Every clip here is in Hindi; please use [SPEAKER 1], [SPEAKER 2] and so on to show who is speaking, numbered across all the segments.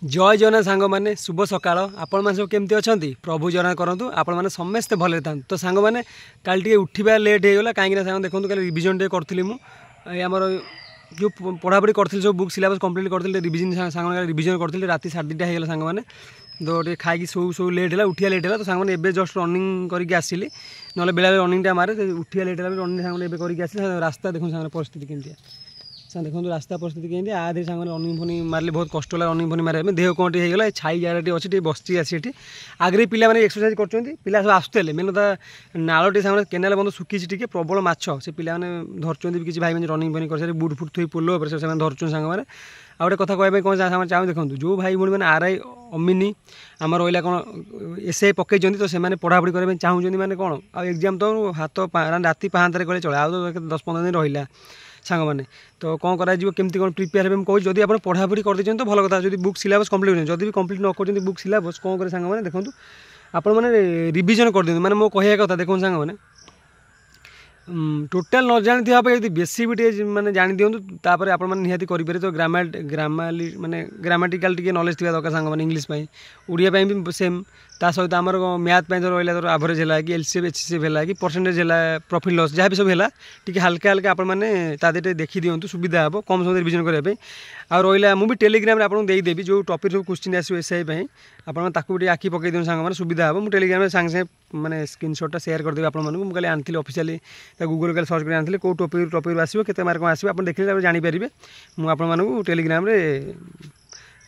[SPEAKER 1] जय जगन्नाथ सांग मैंने शुभ सकाळ आपण मैंने सब केमती अच्छा प्रभु जगन्नाथ करूँ आपण मैंने समस्ते भले था तो सांग मैंने काल टे उठा लेट होगा कहीं सांग देखो कल रिविजन टे करी मुझर जो पढ़ापढ़ी करी सब बुक सिलेबस कंप्लीट करी रिविजन सांग रिविजन करी रात 2:30 होगा सांग मैंने तो ये खाई सब लेट है उठिया लेट है तो सांग मैंने जस्ट रनिंग करके आसिली ना बेला रनिंग मारे उठिया लेट है रनिंग सांग करके आसिली रास्ता देखो सांग परिस्थिति केमती देखो रास्ता परिस्थिति केमती आधे सांग रनिंग फनी मारे बहुत कष्ट है रनिंग फनी मारे देह कौन टीला छाई जगह अच्छी बसी आसी आगे पिला एक्सरसाइज कर पिला सब आसुले मेन नालटे सांग केनाल बंद शुखी प्रबल माछ से पिला धरचुं किसी भाई मैंने रनिंग फनी कर बुट फुट थोड़ी पोल उपर से धरचुं सांग मैंने आ गए कथा कहना कौन चाहूँ देखो जो भाई भाई मैंने आरआई अमिनी आम रहा कौन एसआई पकई तो से पढ़ापढ़ी करने चाहूँ मैंने कौन आ एग्जाम तो हाथ राति 5 गले चले आ 10-15 दिन रहा सांग मैंने तो कौन करमती कौन प्रिपेयर हे कहूँ जब आप पढ़ापढ़ी कर तो भल कथा जब बुक सिलेबस कंप्लीट जब भी कंप्लीट न कर बुक सिलेबस कौन कर सांग मैंने देखो आप रिविजन कर दिखाँ मैंने मो कह कथा देखो सांग मैंने टोटाल न जानी यदि बेसी भी मैंने जानी दिंतु तापर आप निहाती करेंगे तो ग्रामाली माने ग्रामाटिकाल टी नॉलेज थी दरकार सांग मैंने इंग्लीश ओडिया भी सेम ता सहित आमर मैथ जो रहा तो एवरेज है कि एलसीएफ एचसीएफ है कि परसेंटेज है प्रॉफिट लॉस जहाँ भी सब है टी हल्का हल्का आपने देखी दिंतु सुविधा हे कम समय रिविजन करने आ रहा मुझे टेलीग्राम आपको देदेवी जो टॉपिक सब क्वेश्चन आसो एसआई आपको आखि पकई दिखाँ सांग मैंने सुविधा हे मुझे टेलीग्राम में सांगे सांगे मैंने स्क्रीनशॉट सेयार करदेवी आपको आनी ऑफिशियली गूगल कल सर्च कर आनी कौ टॉपिक आसो के मार्क आसो आप देखिए जानीपारे मुझे टेलीग्राम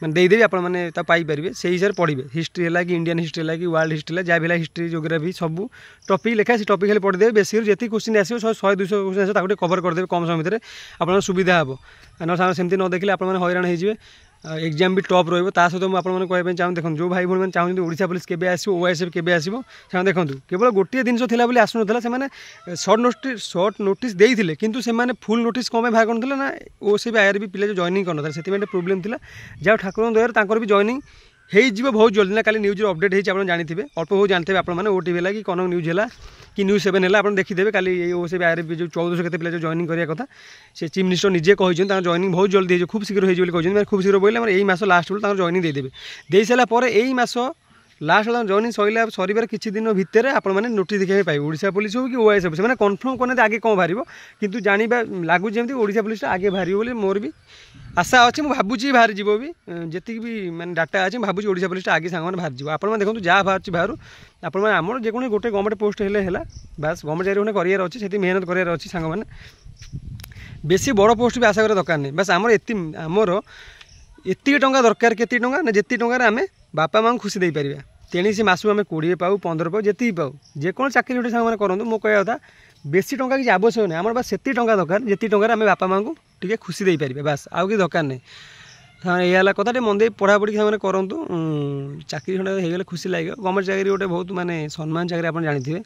[SPEAKER 1] मैं देदेवी आप पाइपर से हिसाब से पढ़े हिस्ट्री है कि इंडियन हिस्ट्री है कि वर्ल्ड हिस्ट्री है जहाँ भी हिस्ट्री जोग्राफी सब टॉपिक लिखा से टॉपिक खाली पढ़ीदेवे बेसिक जी क्वेश्चन आसो 100-200 क्वेश्चन आसो कवर करदेवे कम समय भितर आप सुविधा हे ना सामने सेमती न देखिए आप हैरान हो एग्जाम भी टॉप रहा सहित मुझे कहना चाहूँ देखो जो भाई भाई चाहते ओडिशा पुलिस केबे आसो ओएसएफ केबे आसो से देखो केवल गोटे जिन था आसूना से सर्ट नोटिस देते किंतु से फुल नोटिस कम बाहर करते ना ओएसएफ आईआरबी पिला जो जॉइनिंग करना से प्रोब्लेम था जहाँ ठाकुर दयार भी जॉइनिंग हो बहुत जल्दी ना काली न्यूज अपडेट होती जानी अल्प बहुत जानते हैं आपने ओटीवी है कि कनक न्यूज है कि न्यूज 7 है आप देखिदेवे काली ओएसएफ आईआरबी जो 1400 के पिला जो जॉइनिंग करने कथा से चीफ मिनिस्टर निजे कहते जॉइनिंग बहुत जल्दी खूब शीघ्र हो खूब शीघ्र बोले यही मास लास्ट बेलू जॉइनिंग देदेवे दे सारापर यही मास लास्ट जॉइनिंग सर किसी दिन भितर आप नोटिस देखा पाइबे ओडिशा पुलिस हो कि ओएसएफ से कन्फर्म करने आगे कौन बाहर किंतु जाना लगुच जमी ओडिशा पुलिस आगे बाहर बोली मोर भी आशा अच्छे मुझे भावुँ बाहर जीव भी जी भी मैंने डाटा अच्छे भावुँ ओडिशा पुलिस आगे सांग बाहर जीव आप देखो जहाँ बाहर बाहर आम जेको गोटे गवर्नमेंट पोस्ट है बास गवर्नमेंट चाकरी करार अच्छे से मेहनत करार अच्छी सांग मैंने बेसी बड़ पोस्ट भी आशा कर दरकार नहीं बस आमर एति टंका दरकार के टंका ना जी टंकार आम बापा माँ खुशी दे पारे तेणी से मासू आम 20 पाऊ 15 पाऊ जी पाऊ जेको चाकरी गोटे सांग करूँ मो कह कथा बेसी टंका किसी आवश्यक नहीं आम बस से टंका दरकार जी टंकार आम बापा माँ को टी खुशी दे पारे बास आउ कि दरकार नहीं ये कथा मन दे पढ़ापढ़ी से करूँ चाकरी खंडे होगले खुशी लगे गवर्नमेंट चाकरी गोटे बहुत माने सम्मान चाकरी आप जानते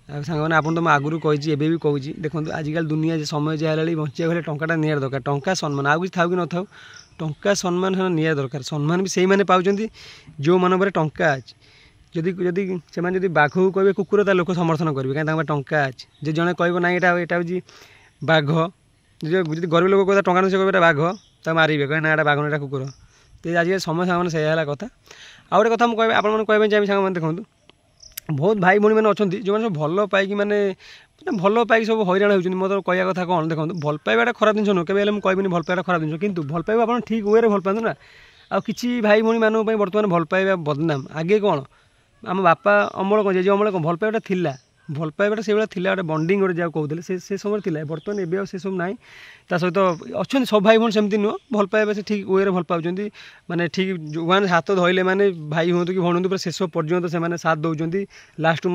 [SPEAKER 1] सांग मैंने आप तो आगुरी कही एवं भी कहूँ देखो आजिकल दुनिया समय जहाँ बचा गले टंका निहार दरकार टंका सम्मान आउ किसी था कि न था टंका सम्मान निहार दरकार सम्मान भी से मैंने पाँच जो मन पर टंका अच्छे जदि जदि से बाघ को कहे कुकुर ता लोक समर्थन करेंगे कहीं टंका अच्छे जो जड़े कह ना यहाँ हूँ बाघ जो गरीब लोक कहता टंका से कहे बाघ तो मारे कहे ना यहाँ बाघ ना कुकुर तो आज समय सांग से कथा आ गए कथा मुझे आप कहना चाहिए सांग मैंने देखो बहुत भाई भाई मैंने अच्छा जो मैंने भल पाई मैंने भल पाई सब हैरान होती मतलब कहया कथा कौन देखो भल पाइबा खराब जिन नुह केवल मुझे कहबी भल पाइबा खराब जिन कितु भल पाइबा आप ठीक वे भल पाते ना आ कि भाई भाई मानों बर्तमान भल पाइबा बदनाम आगे कौन आम बापा अमल कौन जे अमल कौन भल पाइबा थिला भल पाइबा से गोटे बंडिंग गोटे जहाँ कहते से समय थी बर्तमान एवं से सब ना सहित अच्छा सब भाई भाई सेमती नुह भल पाइबा से ठीक वे भल पाँच माने ठीक जो मैंने हाथ धोइले मैंने भाई हूँ कि भौणी पूरा शेष पर्यंत से साथ दौरान लास्ट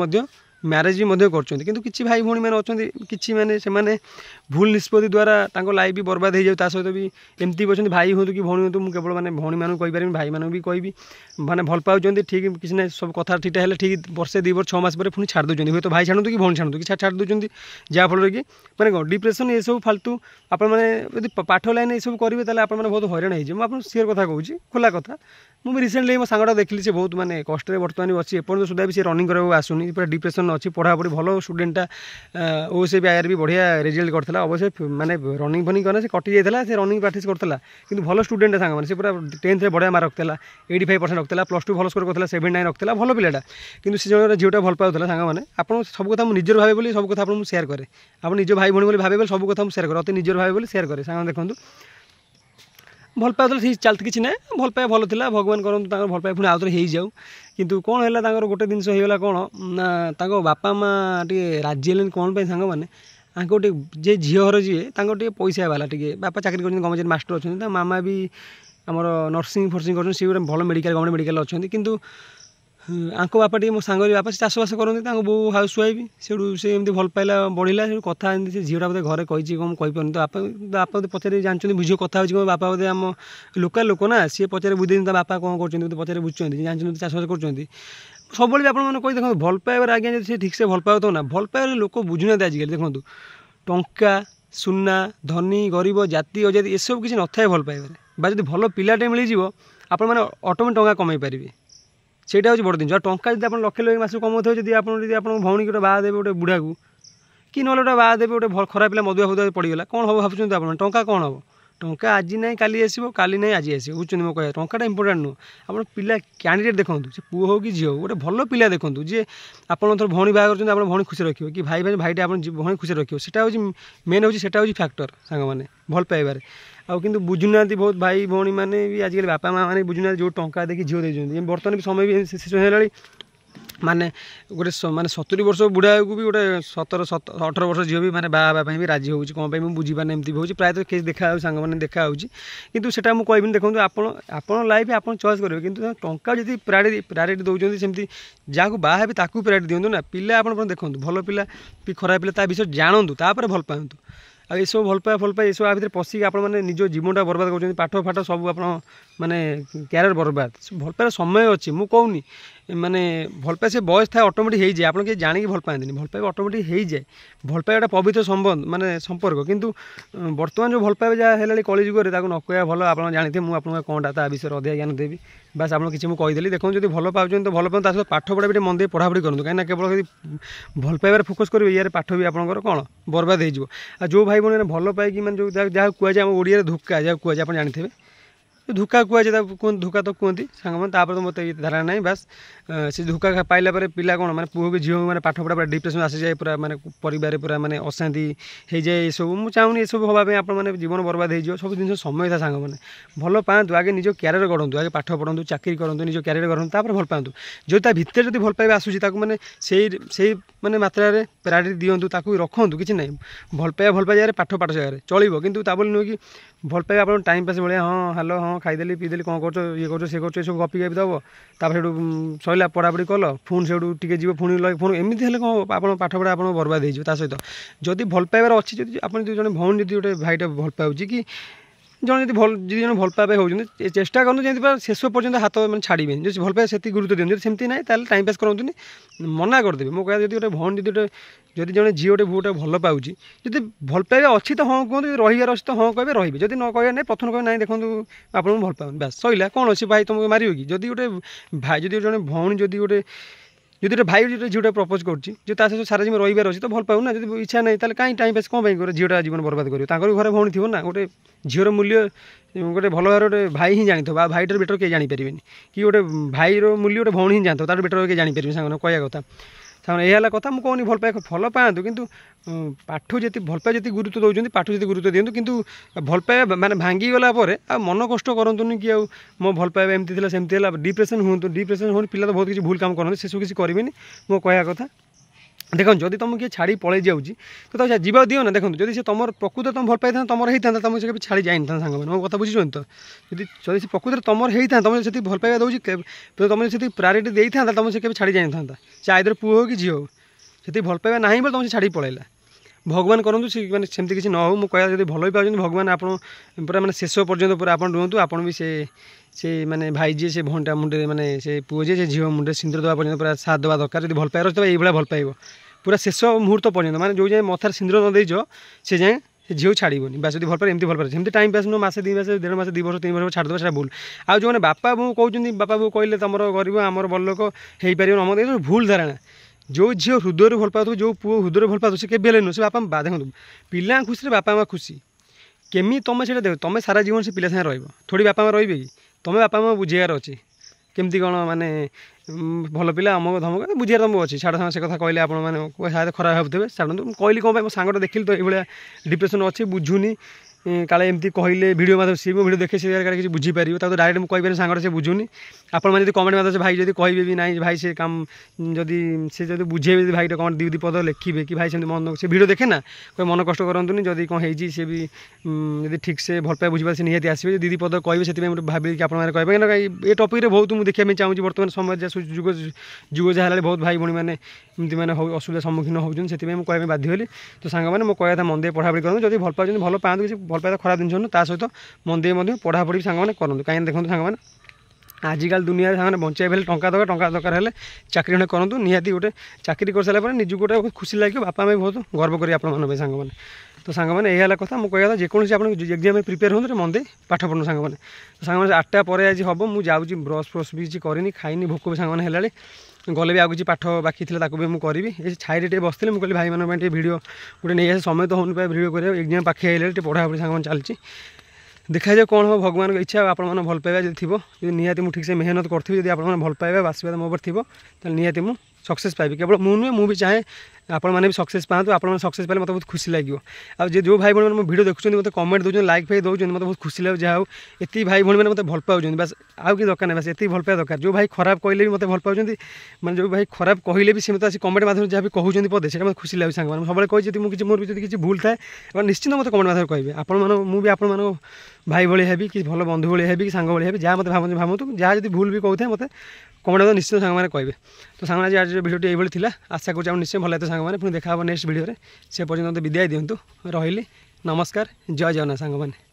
[SPEAKER 1] मैरेज भी कर किसी भाई भाई मैंने अच्छा कि मैंने भूल निष्पत्ति द्वारा लाइफ भी बर्बाद हो जाए सहित भी एमती भी अच्छा भाई हूँ कि भौणी हूँ मुझे केवल मैंने भौणी मानू कहींपारे भाई मानू भी कहि मैंने भल पाँच ठीक किसी ना सब कथा ठीक है ठीक वर्षे 2 वर्ष 6 मास पर पुणी छाड़ दूसरी हूँ तो भाई छाड़ू कि भौणी छाड़ू कि छाड़ दूसरी जहाँफल कि मैंने कौन डिप्रेशन ये सब फालतू आपने पाठ लाइन ये सब करेंगे आप बहुत हैरान हो आप सीयर कथा कहूँ खोला कथा मुझे रिसेंटली मो सांगटा देखली से बहुत माने कष्ट बर्तमान अच्छी एपर्त सुधा भी सी रनिंग कराया आसुनी पूरा डिप्रेशन मन अच्छी पढ़ापढ़ी भल स्टूडेंटा ओसीपी आईआर भी बढ़िया रिजल्ट करता अवश्य माने रनिंग फनिंग करना से कटि जाता से रनिंग प्रैक्टिस करता कि भल स्टूडेंट सांग मैंने पूरा 10th में बढ़िया मार्क रखता 85% रखता +2 भल स्कोर करता 79 रखता भल पिलाटा कि से झीटा भल पाला सांग मैंने आप सब कथा निजर भावे बोली सब कथा आपको शेयर करे आप निज भाई भाई भावे बोली सब कथा शेयर करे अति निजर भावे बोली शेयर करे सांग देखो भल पाला ठीक चलती किसी ना भल पाए भल था भगवान करूँ भल पाए पुणी आउे हो जाऊ किंतु कौन है गोटे जिन होगा कौन ना बापा माँ टे राजी हेल्ले कौन पर सांग मैंने आंको जे झीर जी टे पैसा वाला टे बापा चाकरी कर गवर्नमेंट मास्टर अच्छा मामा भी आमर नर्सिंग फर्सिंग कर भल मेडिकल गवर्नमेंट मेडिकल अच्छा किंतु आंको बापा टे मो सांग बापा चाषबास करते बो हाउस वाइफ से एमती भल पाइला बढ़ला कथा से झीटा बोधे घरे कही कौन कहीपर तो बापा पचारे जानते बुझे कथा हो बापा बोधे आम लोकाल लोक ना सी पचारे बुझे बापा कौन कर पचारे बुझुं जानते चाषबास कर सब आपने कही देखो भल पाइबार आज्ञा जब ठीक से भल पाओ ना भल पाइबार लोक बुझुना आजिकल देखो टंका सुना धनी गरीब जाति अजाति ये सब किसी न था भल पाइबार जब भल पिलाटे मिल जाव आप ऑटोमेटिक टंका कमाई पारे सेटा हूँ बड़ जिन टंका जब आप लक्ष लक्ष मास कमाते जब आप भौणी गोटे बाहा देवे गोटे बुढ़ा को कि ना गोटे बाहा देवे गोटे खराब पिला मदुआ फदुआ पड़गला कौन हम भावुँ आप टंका कौन हम टंका आज ना काली आसो काली ना आज आस बुझे मो कह टंका इंपोर्टाट नुह आप पिला कैंडिडेट देखो से पुओ हो कि झी हो गोटे भल पिला देखो जे आप भौणी बाहा कर भौणी खुशी रखिए कि भाई भाईटे आप भौणी खुशी रखिए सेटा हूँ मेन हूँ सेटा हूँ फैक्टर सांग मैंने भल पाइबार आउ कि बुझुना बहुत भाई भौणी मैंने भी आजिकल बापा माँ मैंने बुझुना जो टंका देखिए झील देते बर्तमान भी समय भी शेष होगा माने गोटे माने 70 वर्ष बुढ़ा को भी गोटे 17-18 वर्ष झील भी मैंने बाहा भी राजी हो कौन मुझे बुझीपारे एमती भी हो प्रायतः केस देखा सांग मैंने देखा कि सेटा मुझे कहबी देखो आप लाइफ आप चॉइस करेंगे कि टंका जी प्रायोरिटी दौरान सेमती जहाँ बाहा भी ताकू प्रायोरिटी दिंतु ना पिला आप देखो भल पिला कि खराब पिला विषय जानतु तापर भल पातु आ ये सब भल पाए ये सब आ भर पशिक आप निज जीवनटा बर्बाद कर पाठ फाठ सब आप माने क्यारियर बर्बाद भल पाए समय अच्छी मुझे कहूनी माने भल पाए से बयस था ऑटोमेटिक हो जाए आप जाणी भल पाती भल पाए ऑटोमेटिक हो जाए भल पाए गोटे पवित्र संबंध माने संपर्क किंतु बर्तमान जो भल पाए जहाँ है कलिजुगे न कह भल आप जानते मुझे आपको कौनटा ता विषय अधिक ज्ञान देवी बस आप किसी मुझे कहीदेली देखो जो भल पाँच तो भल पाते पाठ पढ़ा भी मन दे पढ़ापढ़ी करूँ कहीं केवल भल पाइबार फोकस करेंगे यार पाठ भी आपंकर कौन बर्बाद हो जो भाई भाई भल पाइकी मैंने जो जहाँ कहुए आम ओडिया धोखा जहाँ कहुए आप जानते धोखा कहुए धोखा तो कहते सांग तो मत धारणा नहीं बस से धोखा पाइला पिला कौन मैंने पुओ की झील मैंने पाठ पढ़ा पूरा डिप्रेशन आसी जाए पूरा मैंने परिवार पूरा मैंने अशांति हो जाए ये सब मुझे चाहूनी ये सब हाँपाई आप जीवन बर्बाद हो सब जिन समय था सांग मैंने भल पातु आगे निज क्यारियर गढ़ु आगे पाठ पढ़ु चाकरी करूँ निज क्यारियर गढ़ु तापर भल पातु जो भितर जब भल पाइबा आसूसी मैंने से मैंने मात्रा प्रायोरिटी दिंतु ताकू रखु कि ना भल पाइबा जगह पाठ पाठ जगह चलो कि नुह कि भल पाइबा आप टाइम पास भाया हाँ हेलो हाँ खाईदेली पीदेली कौन कर ये कर सब गपी गापी दब तापर सैला पढ़ापढ़ी कल पुणी से जी पुणी एमती है कौन आप पाठ पढ़ा आप बर्बाद हो सहित जदि भल पाइबार अच्छी जब आप जो भौणी जी गोटे भाईटे भल पाऊँगी कि जन जी भल जी जन भल पाइबा होती चेष्टा करूँ जमी शेष पर्यटन हाथ मैंने छाड़े जो भल पाइबा से गुरुत्व दिखाते सेमती ना टाइम पास करते मना करदेवी मो कह गोटे भौणी जी जब जन झी गोटे भूटे भल पाँच जब भल पाइबा अच्छी तो हाँ कहते रहीबार अच्छी तो हाँ कहे रही जब न कह ना प्रथम कह ना देखो आपको भल पाऊँ बस सैला कौन अच्छी भाई तुमको मार कि जब गोटे भाई जब जन भौणी जब गोटे जो गोटे भाई जो झीटा प्रपोज कर सारा जीवन रहीबार अच्छी तो भल पाऊ ना जब इच्छा नहीं कहीं टाइम पास कौन कर झीटा जीवन बर्बाद कर घरे भौणी थी ना गोटे झीर मूल्य गोटे भल भाव गोटे भाई ही जानी भाईटर बेटर किए जानीपारे कि गोटे भाईर मूल्य गोटे भौणी ही जानते तार बेटर किए जानीपारे सांग कह कथा सांग यह कथा मुझे कहनी भल पातु कि पाठ जी भल पाए जी गुरुत्व दौरान पाठ जी गुरुत्व दिंतु कि भल पाइबा माने भांगी गला मन कष्ट करतुनि कि मो भल पाइबा एमती सेमती डिप्रेशन हूँ डिप्रेशन हो पिला तो बहुत किसी भूल काम करते से सब किसी करेंगे मो कह कथा देखो जदि तुम किए छाड़ी पलि जाऊँगी तो जीवा दियो ना देखो जब तुम प्रकृत तुम भल पाई तुम होता तुम से छाड़ी जाइन था सांग मो कथा बुझी तो जब प्रकृत तुम होता तुम से भल पाइबा दूसरी तो तुम से प्रायोरिटी देता तुम से छाड़ी जाइन था चाहे आइदर पुओ हो कि झील हो से भल पाइबा ना बोले तुम से छाड़ी पलैला भगवान करूँ मैंने सेमती किसी न हो मुझे जब भल पाँच भगवान आप पूरा मैंने शेष पर्यटन पूरा आप रुहतु आप भी से माने भाई जी से भंटा मुंडे माने से पुओ जी से झील मुंडे सिंदूर देवा पर्यटन पूरा साथ देवा दरकार जब भल पाइबार ये भल पाइब पूरा शेष मुहूर्त पर्यटन माने जो जाए मथार सिंदूर न देज से जाए झील छाड़बनी बस भाई एमती भल पाए सेमती टाइम पास नुह मसे 2 मास 1.5 मास 2 वर्ष 3 वर्ष छाड़देव से भूल आ जो मैंने बापा बो कहते बापा बो कहले तुम गरीब आमर बड़ लोक हो पार नम भूल धारणा जो झील हृदय भल पाऊ जो पुओ हृदय भल पाऊ से केवे नुह से बापा बा देखो पिला खुशी बापा माँ खुशी केमी तुम से देख तुम सारा जीवन से पिला सागे थोड़ी बापा माँ रे कि तुम बापा माँ बुझेगार अच्छे केमती कौन माने भल पिला अमक धमक बुझार तुमको अच्छी छाड़ से कथा कहले आपने खराब भावुए छाड़ू कहली कौन मो सांगटा देखिली तो ये डिप्रेशन अच्छी बुझुनी काले एमती कहले वीडियो माध्यम सी वीडियो देखे से किसी बुझीपार तो डायरेक्ट मुझे कहीपर सांगटा से बुझुनी आपड़ी कमेंट माध्यम से भाई जब कहे भी ना भाई से काम जदि से जो बुझे भाई कौन दी पद लिखे कि भाई से मन से वीडियो देखे ना कोई मन कष्ट करतुनि जदि कौन हो सी भी जब ठीक से भल पाए बुझे से निहाती आसवे दीदी पद कहे से भावी कि आपने कहे ये टपिक बहुत मुझे देखा चाहिए बर्तमान समय जुग जुग जहाँ बहुत भाई भाई मैंने एमती मैंने असुविधा सम्मुखीन होती से मुझे कहते बाध्य हली तो सांग मो कहता मन दे पढ़ापढ़ी करूँ जब भल पाँच भल पाँच किसी भल पाए खराब जिन ता सहित मन दे पढ़ापढ़ी सांग करूँ कहीं देखो सांग आजिकल दुनिया सांग बचाई पहले टंका दरकार है चाकरी खंडे करूँ निहाती गोटे चाकरी कर सारा निज गोटे बहुत खुशी लगे बापा माँ बहुत गर्व करें आप सांग मैंने तो सांग मैंने यही कथा मुझे कहता जेकोसी आप एग्जाम प्रिपेयर हो मन दे पाठ पढ़ू सांग मैंने तो सांग मैंने 8टा पर आज हम मुझे जाऊँगी ब्रश फ्रश भी किसी करनी खाइनी भोक भी सांग मैंने है गले भी आगे पाठ बाकी थी भी मुझे करी ये छाई टे बसती मुझे भाई मानी भिड गोटे नहीं आसे समय तो होनी पाए भिड कर एग्जाम पाखे आइले पढ़ापढ़ी सांग चलती देखा जाए कौन हम भगवान की इच्छा आप भल पाइबा जब थी निहाती मुझे ठीक से मेहनत करी जब आप भल पाइबा आशीर्वाद मो पर थी निहाती मुझे सक्सेस पाइबी केवल मुझे मुझे भी चाहे आपण मैंने भी सक्सेस पातु आप सक्सेस पाइले मतलब बहुत खुशी लगे अब जो भाई भाई मैंने वीडियो देखुं मतलब कमेंट दूसरे लाइक फाइक दौरान मतलब बहुत खुशी लगे जहाँ ये भाई भाई मैंने मतलब भल पाँच बस आउ कि दरकार नहीं बस ये भल पाइबा दरकार जो भाई खराब कहले भी मतलब भल पाँच मैंने जो भाई खराब कहले भी सी मतलब कमेंट माध्यम जहाँ भी कहते पदे से खुशी लगे सांग सब कही मुझे मोर भी किसी भूल थाए निश्चित मतलब कमेंट माध्यम कहे आपण मुझे आपण भाई भाई हेबी कि भल बंधु भाई हेबी कि सांग भाई हेबी जहाँ मतलब भावतु जहाँ जो भूल भी कहते मतलब कमेंट माध्यम निश्चित सांग मैंने कहे तो सांग आज भिडियो ये थी आशा करूँ निश्चय भल सांग मैंने पुणी देखा नेक्स्ट भिडियो से पर्यटन विदाय दिंतु रही नमस्कार जय जगन्नाथ सांग मैंने।